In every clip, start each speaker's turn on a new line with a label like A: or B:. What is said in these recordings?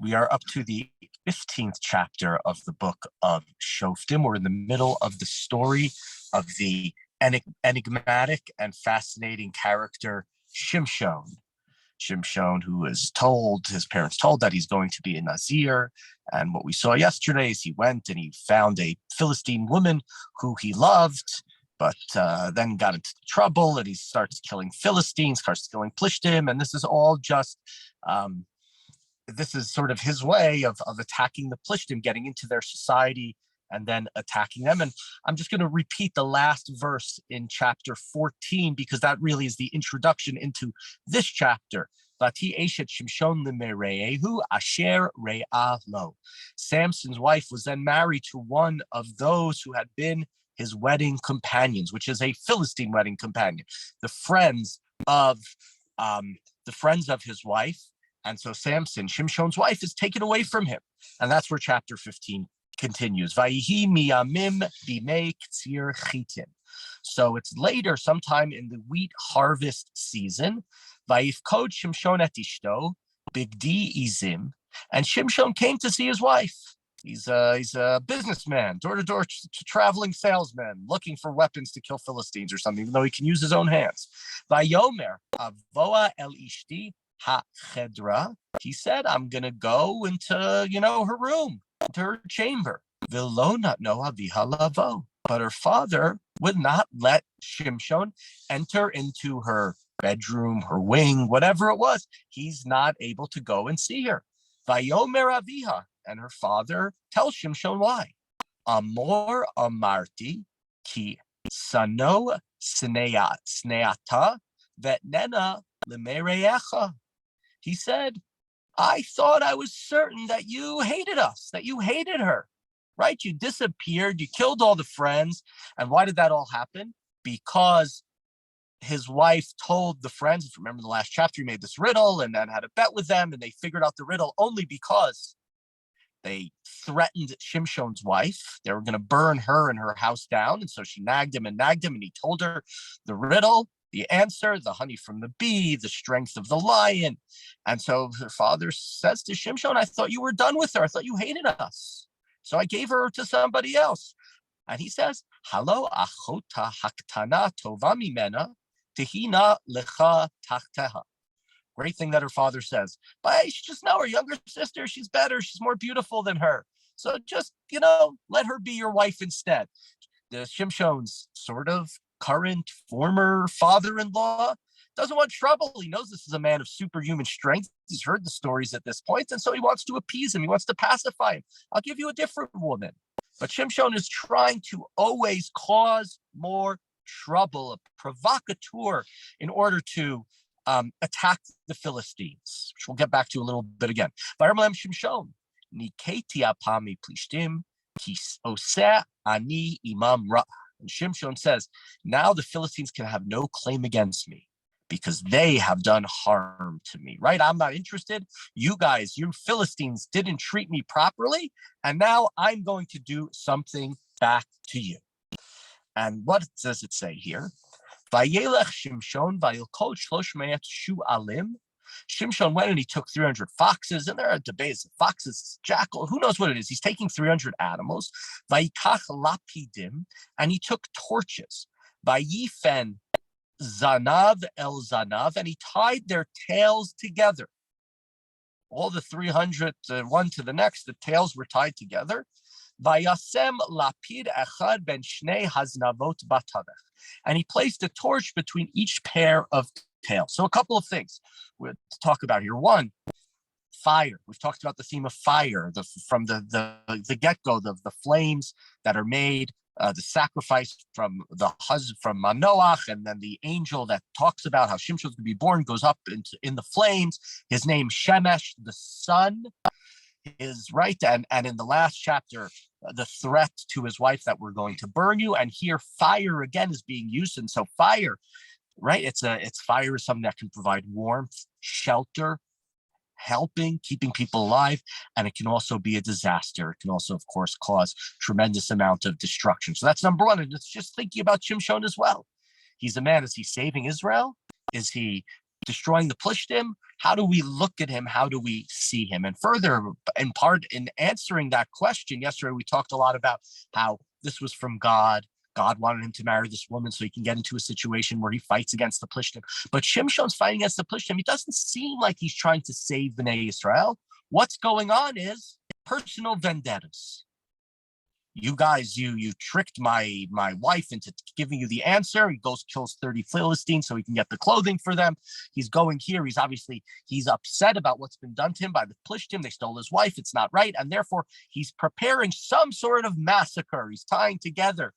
A: We are up to the 15th chapter of the book of Shoftim. We're in the middle of the story of the enigmatic and fascinating character Shimshon. Shimshon, who is told, his parents told that he's going to be a Nazir. And what we saw yesterday is he went and he found a Philistine woman who he loved, but then got into trouble and he starts killing Philistines, starts killing Plishtim. And this is all just, this is sort of his way of attacking the Plishtim, getting into their society and then attacking them. And I'm just going to repeat the last verse in chapter 14, because that really is the introduction into this chapter. Samson's wife was then married to one of those who had been his wedding companions, which is a Philistine wedding companion, the friends of his wife. And so Samson, Shimshon's wife, is taken away from him. And that's where chapter 15 continues. Vayihi miyamim bimei ktsir chitin. So it's later, sometime in the wheat harvest season. Vayifkod Shimshon et ishto bigdi izim. And Shimshon came to see his wife. He's a businessman, door-to-door traveling salesman, looking for weapons to kill Philistines or something, even though he can use his own hands. Vayomer avoa el ishti ha-chedra. He said, I'm going to go into, her room, into her chamber. V'lo natno aviha lavo. But her father would not let Shimshon enter into her bedroom, her wing, whatever it was. He's not able to go and see her. Vayomer aviha. And her father tells Shimshon why. Amor amarti ki sano sneata vetnena lemereyecha. He said, I thought I was certain that you hated us, that you hated her, right? You disappeared, you killed all the friends. And why did that all happen? Because his wife told the friends, if you remember the last chapter, he made this riddle and then had a bet with them, and they figured out the riddle only because they threatened Shimshon's wife. They were going to burn her and her house down. And so she nagged him, and he told her the riddle, the answer, the honey from the bee, the strength of the lion. And so her father says to Shimshon, I thought you were done with her. I thought you hated us. So I gave her to somebody else. And he says, Halo achota haktana tova mimena tehina lecha tachteha. Great thing that her father says. But you should just know her younger sister, she's better. She's more beautiful than her. So just, let her be your wife instead. The Shimshon's sort of current former father-in-law doesn't want trouble. He knows this is a man of superhuman strength. He's heard the stories at this point, and so he wants to appease him. He wants to pacify him. I'll give you a different woman. But Shimshon is trying to always cause more trouble, a provocateur, in order to attack the Philistines, which we'll get back to a little bit again. Shimshon, Niketi apami plishtim, ki oseh ani imam ra. And Shimshon says, now the Philistines can have no claim against me because they have done harm to me, right? I'm not interested. You guys, you Philistines didn't treat me properly, and now I'm going to do something back to you. And what does it say here? Vayelech Shimshon vayilkot 300 shu'alim. Shimshon went and he took 300 foxes, and there are debates. Foxes, jackal, who knows what it is? He's taking 300 animals. Vayikach lapidim, and he took torches. Vayifen zanav el zanav, and he tied their tails together. All the 300, one to the next, the tails were tied together. Vayasem lapid echad ben shnei haznavot batavech, and he placed a torch between each pair of tails. So a couple of things we'll talk about here. One, fire. We've talked about the theme of fire from the get-go, the flames that are made, the sacrifice from the husband, from Manoach, and then the angel that talks about how Shimshon's going to be born goes up in the flames. His name Shemesh, the sun, is right. And in the last chapter, the threat to his wife that we're going to burn you. And here fire again is being used. And so fire, right? It's fire is something that can provide warmth, shelter, helping, keeping people alive. And it can also be a disaster. It can also, of course, cause tremendous amount of destruction. So that's number one. And it's just thinking about Shimshon as well. He's a man. Is he saving Israel? Is he destroying the Plishtim, how do we look at him? How do we see him? And further, in part, in answering that question, yesterday we talked a lot about how this was from God. God wanted him to marry this woman so he can get into a situation where he fights against the Plishtim. But Shimshon's fighting against the Plishtim. It doesn't seem like he's trying to save Bnei Israel. What's going on is personal vendettas. You guys, you tricked my wife into giving you the answer. He goes, kills 30 Philistines so he can get the clothing for them. He's going here. He's upset about what's been done to him by the Plishtim. They stole his wife. It's not right. And therefore, he's preparing some sort of massacre. He's tying together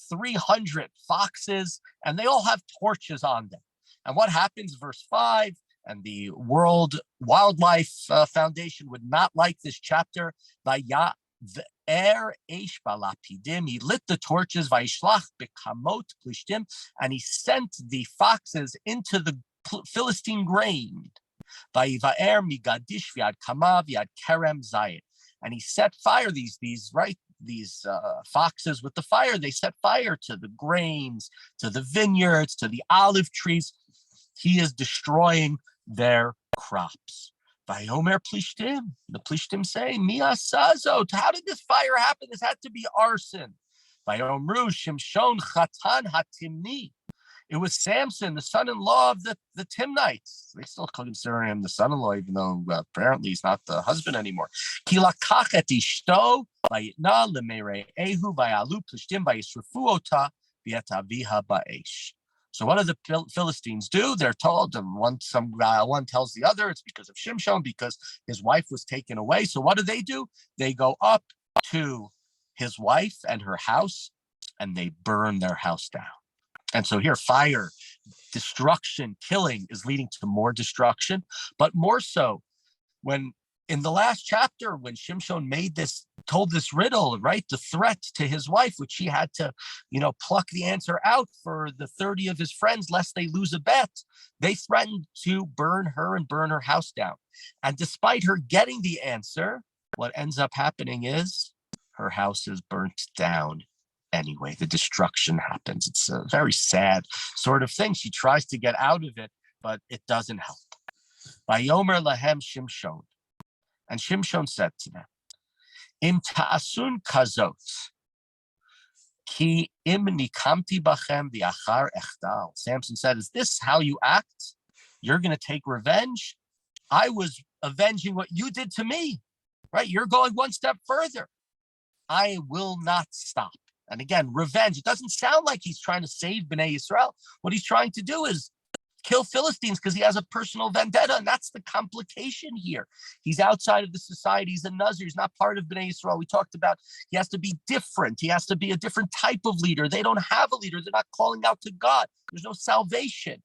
A: 300 foxes, and they all have torches on them. And what happens, verse 5, and the World Wildlife Foundation would not like this chapter. He lit the torches, and he sent the foxes into the Philistine grain. And he set fire, these foxes with the fire, they set fire to the grains, to the vineyards, to the olive trees. He is destroying their crops. Vayomer Plishtim. The Plishtim say, Mi asazot. How did this fire happen? This had to be arson. Vayomru Shimshon Chatan Hatimni. It was Samson, the son-in-law of the Timnites. They still consider him the son-in-law, even though apparently he's not the husband anymore. Ki lakach et ishto vayitna lemerei ehu vayalu Plishtim vayisrafu ota v'et aviha ba'esh. So what do the Philistines do? They're told, and one tells the other, it's because of Shimshon, because his wife was taken away. So what do? They go up to his wife and her house, and they burn their house down. And so here, fire, destruction, killing is leading to more destruction, but more so when in the last chapter, when Shimshon told this riddle, right, the threat to his wife, which he had to, pluck the answer out for the 30 of his friends, lest they lose a bet, they threatened to burn her and burn her house down. And despite her getting the answer, what ends up happening is her house is burnt down anyway. The destruction happens. It's a very sad sort of thing. She tries to get out of it, but it doesn't help. Vayomer lahem Shimshon. And Shimshon said to them, Im ta'asun kazot, ki im nikamti bachem v'achar echtal. Samson said, is this how you act? You're going to take revenge? I was avenging what you did to me, right? You're going one step further. I will not stop. And again, revenge. It doesn't sound like he's trying to save Bnei Israel. What he's trying to do is kill Philistines because he has a personal vendetta, and that's the complication here. He's outside of the society. He's a Nazir. He's not part of Bnei Israel. We talked about he has to be different. He has to be a different type of leader. They don't have a leader. They're not calling out to God. There's no salvation.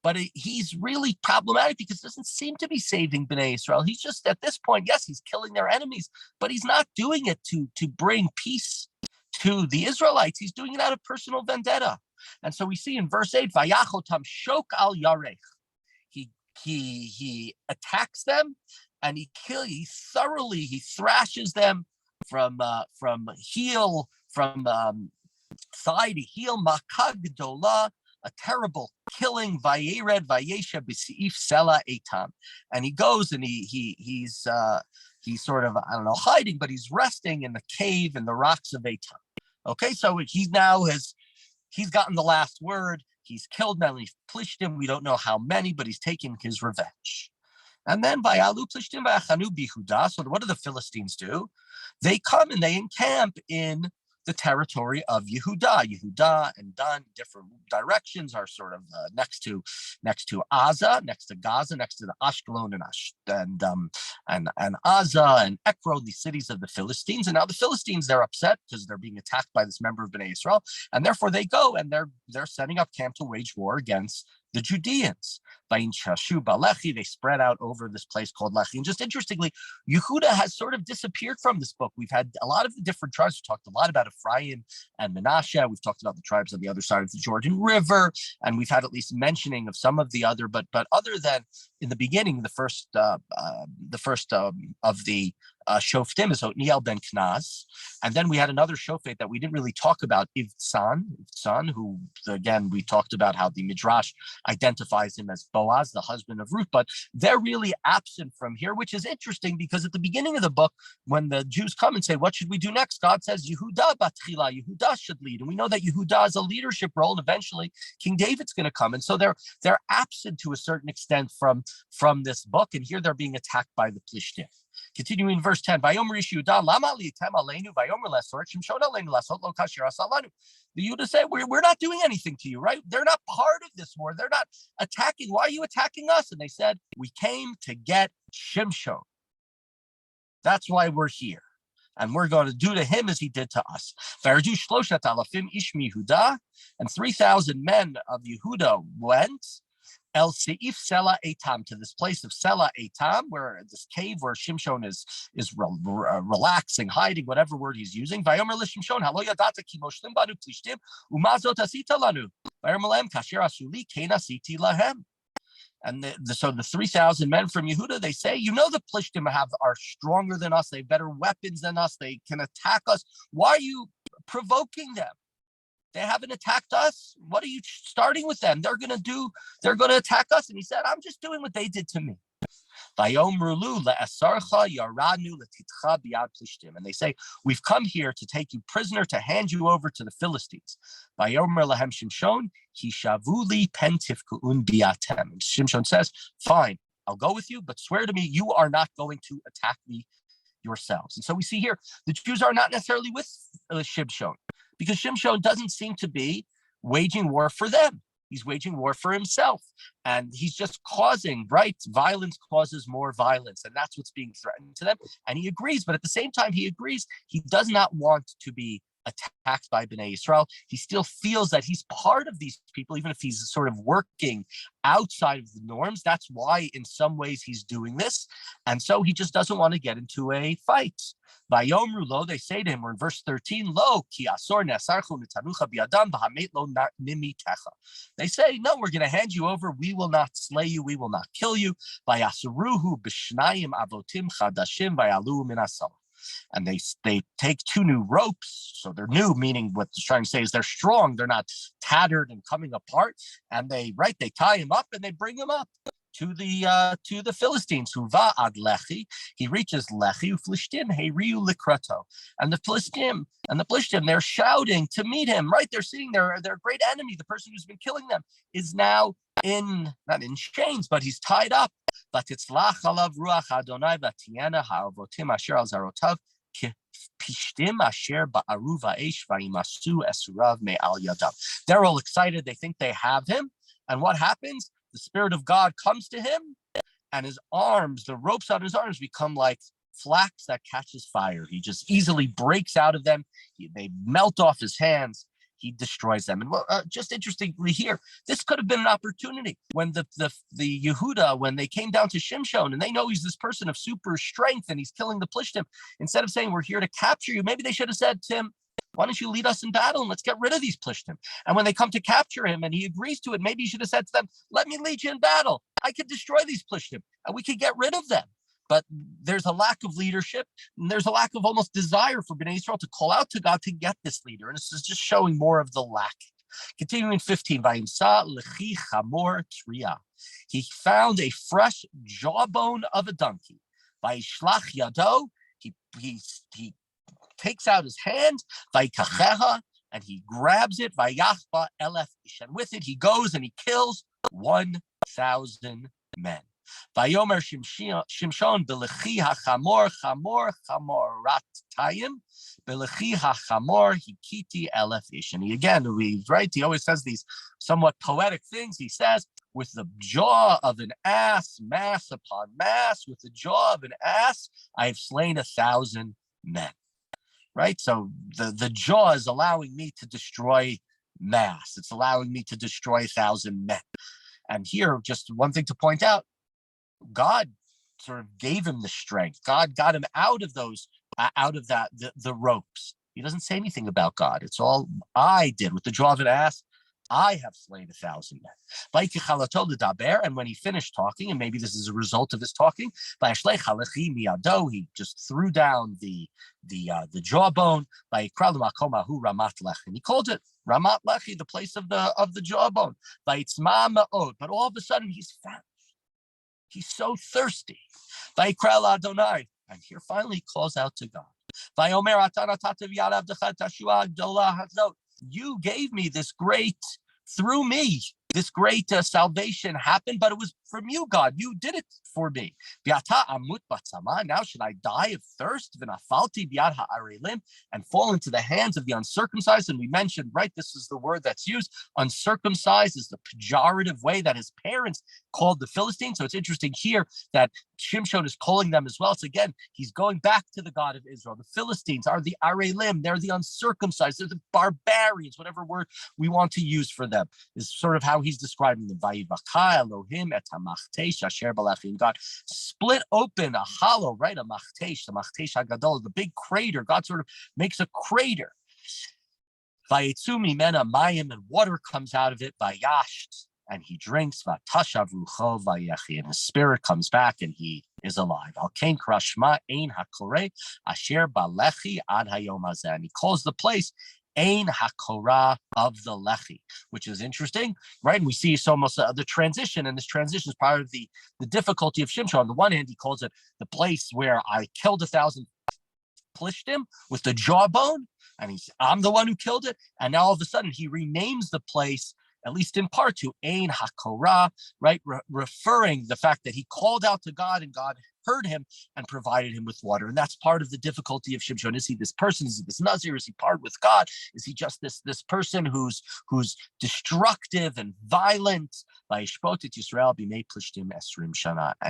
A: But he's really problematic because it doesn't seem to be saving Bnei Israel. He's just, at this point, yes, he's killing their enemies, but he's not doing it to bring peace to the Israelites. He's doing it out of personal vendetta. And so we see in verse 8, Vayachotam shok al yarech. He attacks them and he thrashes them from heel, from side to heel, makag dola, a terrible killing, vayered vayesha b'seif sela etam. And he goes and he's sort of, hiding, but he's resting in the cave in the rocks of Etam. Okay, so he's gotten the last word. He's killed many Plishtim. We don't know how many, but he's taken his revenge. And then Vayalu Plishtim v'achanu bihuda. So what do the Philistines do? They come and they encamp in the territory of Yehuda. Yehuda and Dan, different directions, are sort of next to Gaza, next to the Ashkelon and Gaza and Ekron, the cities of the Philistines. And now the Philistines, they're upset because they're being attacked by this member of Bnei Israel, and therefore they go and they're setting up camp to wage war against the Judeans. They spread out over this place called Lechi. And just interestingly, Yehuda has sort of disappeared from this book. We've had a lot of the different tribes. We talked a lot about Ephraim and Manasseh. We've talked about the tribes on the other side of the Jordan River, and we've had at least mentioning of some of the other. But other than in the beginning, the first of the Shoftim is Otniel ben Knaz. And then we had another Shofet that we didn't really talk about, Ivtzan, who, again, we talked about how the Midrash identifies him as Boaz, the husband of Ruth, but they're really absent from here, which is interesting because at the beginning of the book, when the Jews come and say, what should we do next? God says, Yehuda batchila, Yehuda should lead. And we know that Yehuda has a leadership role, and eventually King David's going to come. And so they're absent to a certain extent from this book, and here they're being attacked by the Plishtim. Continuing in verse 10, the Yehuda say, we're not doing anything to you, right? They're not part of this war. They're not attacking. Why are you attacking us? And they said, we came to get Shimshon. That's why we're here. And we're going to do to him as he did to us. And 3,000 men of Yehuda went El Seif Sela Etam, to this place of Sela Etam, where this cave where Shimshon is relaxing, hiding, whatever word he's using. Vayomer LeShimshon, Halo yadata ki moshlim banu plishtim, umazot asita lanu. Vayomer lehem kasher asuli ken asiti lahem. And so the 3,000 men from Yehuda, they say, the Plishtim are stronger than us. They have better weapons than us. They can attack us. Why are you provoking them? They haven't attacked us. What are you starting with them? They're going to attack us. And he said, I'm just doing what they did to me. And they say, we've come here to take you prisoner, to hand you over to the Philistines. And Shimshon says, fine, I'll go with you, but swear to me, you are not going to attack me yourselves. And so we see here, the Jews are not necessarily with Shimshon, because Shimshon doesn't seem to be waging war for them. He's waging war for himself. And he's just causing, right? Violence causes more violence. And that's what's being threatened to them. And he agrees. But at the same time, he agrees he does not want to be attacked by Bnei Yisrael. He still feels that he's part of these people, even if he's sort of working outside of the norms. That's why in some ways he's doing this. And so he just doesn't want to get into a fight. Vayomru lo, they say to him, we're in verse 13, lo, ki asor ne'asarchu nitanucha bi'adam v'hamet lo nimitecha. They say, no, we're going to hand you over. We will not slay you. We will not kill you. Vayasuruhu b'shnayim avotim chadashim vayalu min asal. And they take 2 new ropes. So they're new, meaning what they're trying to say is they're strong. They're not tattered and coming apart. And they tie him up and they bring him up to the Philistines. Huva ad Lechi, he reaches Lechi, Uflishtim heriu likrato, and the Philistine they're shouting to meet him. Right, they're seeing their great enemy, the person who's been killing them, is now not in chains, but he's tied up. But it's lach alav ruach Adonai v'tiena ha'avotim asher al zarotav pishtim asher ba'aru va'esh va'imasu esurav me'al yadav. They're all excited. They think they have him, and what happens? The Spirit of God comes to him, and his arms, the ropes on his arms, become like flax that catches fire. He just easily breaks out of them. They melt off his hands. He destroys them. And just interestingly here, this could have been an opportunity when the Yehuda, when they came down to Shimshon, and they know he's this person of super strength and he's killing the Plishtim, instead of saying, we're here to capture you, maybe they should have said to him, why don't you lead us in battle and let's get rid of these Plishtim? And when they come to capture him and he agrees to it, maybe you should have said to them, let me lead you in battle. I could destroy these Plishtim and we could get rid of them. But there's a lack of leadership, and there's a lack of almost desire for Bnei Yisrael to call out to God to get this leader. And this is just showing more of the lack. Continuing 15, Vayimsa lechi chamor tria. He found a fresh jawbone of a donkey. Vayishlach yado, he takes out his hand, vayikacheha, and he grabs it, vayachba elef ish, and with it he goes and he kills 1,000 men. Vayomer Shimshon belechi hachamor chamor rat tayim belechi hachamor hikiti elef ish. And he always says these somewhat poetic things. He says, with the jaw of an ass, mass upon mass, with the jaw of an ass, I have slain 1,000 men. Right? So the jaw is allowing me to destroy mass. It's allowing me to destroy 1,000 men. And here, just one thing to point out, God sort of gave him the strength. God got him out of the ropes. He doesn't say anything about God. It's all I did with the jaw of an ass. I have slain 1,000 men. And when he finished talking, and maybe this is a result of his talking, he just threw down the jawbone. And he called it Ramat Lechi, the place of the jawbone. But all of a sudden he's fat. He's so thirsty. And here finally he calls out to God. You gave me this great, through me, this great salvation happened, but it was from you, God. You did it for me. Now should I die of thirst and fall into the hands of the uncircumcised? And we mentioned, right, this is the word that's used. Uncircumcised is the pejorative way that his parents called the Philistines. So it's interesting here that Shimshon is calling them as well. So again, he's going back to the God of Israel. The Philistines are the Arelim. They're the uncircumcised. They're the barbarians, whatever word we want to use for them, is sort of how he's describing them. God split open a hollow, right? A machtesh hagadol, the big crater. God sort of makes a crater. Vayetzu mimena mayim, and water comes out of it. Vayasht, and he drinks. Vatashav rucho vayechi, and his spirit comes back and he is alive. Al kain krashma ein hakore asher balechi ad hayom hazeh, and he calls the place Ein HaKorah of the Lechi, which is interesting, right? And we see it's almost the transition, and this transition is part of the difficulty of Shimshon. On the one hand, he calls it the place where I killed 1,000 Plishtim with the jawbone, and I'm the one who killed it. And now all of a sudden he renames the place, at least in part, to Ein HaKorah, right? Referring the fact that he called out to God and God heard him and provided him with water. And that's part of the difficulty of Shimshon. Is he this person? Is he this Nazir? Is he part with God? Is he just this person who's destructive and violent? And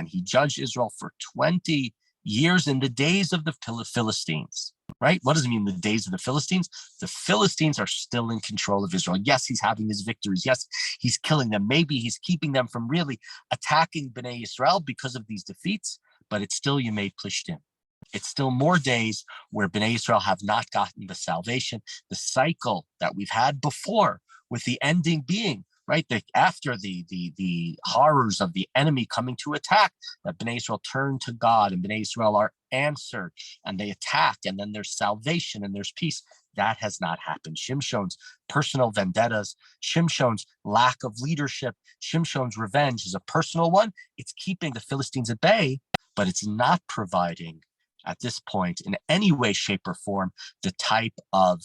A: he judged Israel for 20 years in the days of the Philistines. Right? What does it mean, the days of the Philistines? The Philistines are still in control of Israel. Yes, he's having his victories. Yes, he's killing them. Maybe he's keeping them from really attacking Bnei Israel because of these defeats, but it's still Yemei Plishtim. It's still more days where Bnei Israel have not gotten the salvation, the cycle that we've had before, with the ending being, right, that after the horrors of the enemy coming to attack, that Bnei Israel turn to God and Bnei Israel are answered and they attack, and then there's salvation and there's peace. That has not happened. Shimshon's personal vendettas, Shimshon's lack of leadership, Shimshon's revenge is a personal one. It's keeping the Philistines at bay, but it's not providing at this point in any way, shape, or form the type of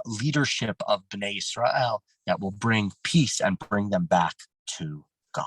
A: leadership of Bnei Israel that will bring peace and bring them back to God.